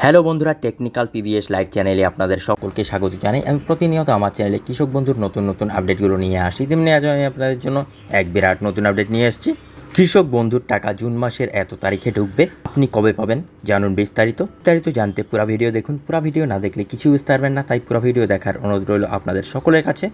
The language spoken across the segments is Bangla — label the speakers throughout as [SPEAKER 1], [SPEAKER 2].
[SPEAKER 1] হ্যালো বন্ধুরা, টেকনিক্যাল পিভিএস লাইভ চ্যানেলে আপনাদের সকলকে স্বাগত জানাই। আমি প্রতিনিয়ত আমার চ্যানেলে কৃষক বন্ধুর নতুন নতুন আপডেটগুলো নিয়ে আসি। তেমনি আজ আমি আপনাদের জন্য এক বিরাট নতুন আপডেট নিয়ে এসেছি। কৃষক বন্ধুর টাকা জুন মাসের এত তারিখে ঢুকবে, আপনি কবে পাবেন জানুন বিস্তারিত জানতে পুরো ভিডিও দেখুন। পুরো ভিডিও না দেখলে কিছু বুঝতে পারবেন না, তাই পুরো ভিডিও দেখার অনুরোধ রইল আপনাদের সকলের কাছে।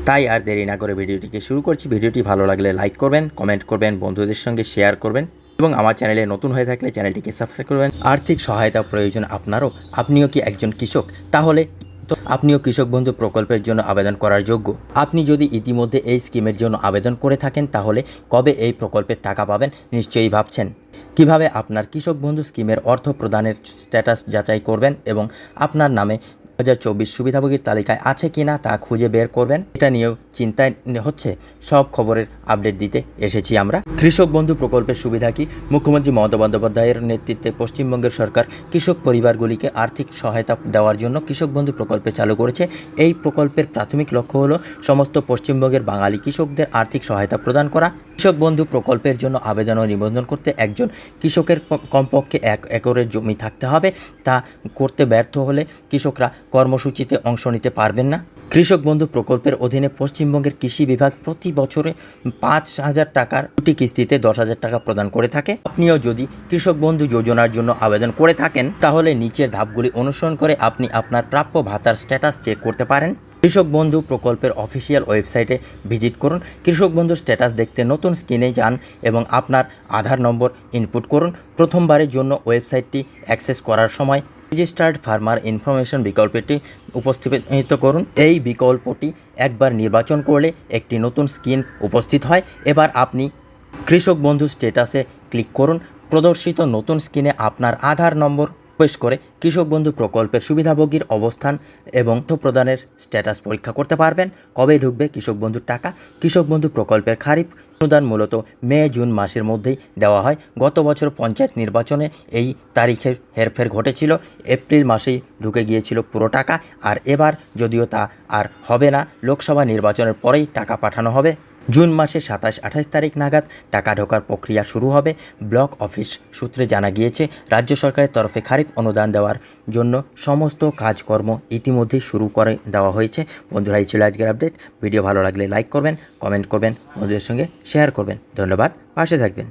[SPEAKER 1] তাই আর দেরি না করে ভিডিওটিকে শুরু করছি। ভিডিওটি ভালো লাগলে লাইক করবেন, কমেন্ট করবেন, বন্ধুদের সঙ্গে শেয়ার করবেন এবং আমার চ্যানেলে নতুন হয়ে থাকলে চ্যানেলটিকে সাবস্ক্রাইব করবেন। আর্থিক সহায়তা প্রয়োজন আপনারও, আপনিও কি একজন কৃষক? তাহলে তো আপনিও কৃষক বন্ধু প্রকল্পের জন্য আবেদন করার যোগ্য। আপনি যদি ইতিমধ্যে এই স্কিমের জন্য আবেদন করে থাকেন, তাহলে কবে এই প্রকল্পের টাকা পাবেন নিশ্চয়ই ভাবছেন। কিভাবে আপনার কৃষক বন্ধু স্কিমের অর্থ প্রদানের স্ট্যাটাস যাচাই করবেন এবং আপনার নামে 2024 সুবিধাভোগীর তালিকায় আছে কিনা তা খুঁজে বের করবেন, এটা নিয়েও চিন্তায় হচ্ছে। সব খবরের আপডেট দিতে এসেছি আমরা। কৃষক বন্ধু প্রকল্পের সুবিধা কি? মুখ্যমন্ত্রী মমতা বন্দ্যোপাধ্যায়ের নেতৃত্বে পশ্চিমবঙ্গের সরকার কৃষক পরিবারগুলিকে আর্থিক সহায়তা দেওয়ার জন্য কৃষক বন্ধু প্রকল্প চালু করেছে। এই প্রকল্পের প্রাথমিক লক্ষ্য হলো সমস্ত পশ্চিমবঙ্গের বাঙালি কৃষকদের আর্থিক সহায়তা প্রদান করা। কৃষক বন্ধু প্রকল্পের জন্য আবেদন ও নিবন্ধন করতে একজন কৃষকের কমপক্ষে 1 একরের জমি থাকতে হবে। তা করতে ব্যর্থ হলে কৃষকরা কর্মসূচিতে অংশ নিতে পারবেন না। কৃষক বন্ধু প্রকল্পের অধীনে পশ্চিমবঙ্গের কৃষি বিভাগ প্রতি বছরে 5,000 টাকার 2টি কিস্তিতে 10,000 টাকা প্রদান করে থাকে। আপনিও যদি কৃষক বন্ধু যোজনার জন্য আবেদন করে থাকেন, তাহলে নিচের ধাপগুলি অনুসরণ করে আপনি আপনার প্রাপ্য ভাতার স্ট্যাটাস চেক করতে পারেন। কৃষক বন্ধু প্রকল্পের অফিসিয়াল ওয়েবসাইটে ভিজিট করুন। কৃষক বন্ধু স্ট্যাটাস দেখতে নতুন স্ক্রিনে যান এবং আপনার আধার নম্বর ইনপুট করুন। প্রথমবারের জন্য ওয়েবসাইটটি অ্যাক্সেস করার সময় রেজিস্টার্ড ফার্মার ইনফরমেশন বিকল্পটি উপস্থাপিত করুন। এই বিকল্পটি একবার নির্বাচন করলে একটি নতুন স্ক্রিন উপস্থিত হয়। এবার আপনি কৃষক বন্ধু স্ট্যাটাসে ক্লিক করুন। প্রদর্শিত নতুন স্ক্রিনে আপনার আধার নম্বর প্রবেশ করে কৃষক বন্ধু প্রকল্পের সুবিধাভোগীর অবস্থান এবং প্রদানের স্ট্যাটাস পরীক্ষা করতে পারবেন। কবে ঢুকবে কৃষক বন্ধুর টাকা? কৃষক বন্ধু প্রকল্পের খারিফ অনুদান মূলত মে-জুন মাসের মধ্যেই দেওয়া হয়। গত বছর পঞ্চায়েত নির্বাচনে এই তারিখের হেরফের ঘটেছিল, এপ্রিল মাসেই ঢুকে গিয়েছিল পুরো টাকা। আর এবার যদিও তা আর হবে না, লোকসভা নির্বাচনের পরেই টাকা পাঠানো হবে। জুন মাসে 27-28 তারিখ নাগাদ টাকা ঢোকার প্রক্রিয়া শুরু হবে। ব্লক অফিস সূত্রে জানা গিয়েছে, রাজ্য সরকারের তরফে খারিফ অনুদান দেওয়ার জন্য সমস্ত কাজকর্ম ইতিমধ্যেই শুরু করে দেওয়া হয়েছে। বন্ধুরা, এই ছিল আজকের আপডেট। ভিডিও ভালো লাগলে লাইক করবেন, কমেন্ট করবেন, বন্ধুদের সঙ্গে শেয়ার করবেন। ধন্যবাদ, পাশে থাকবেন।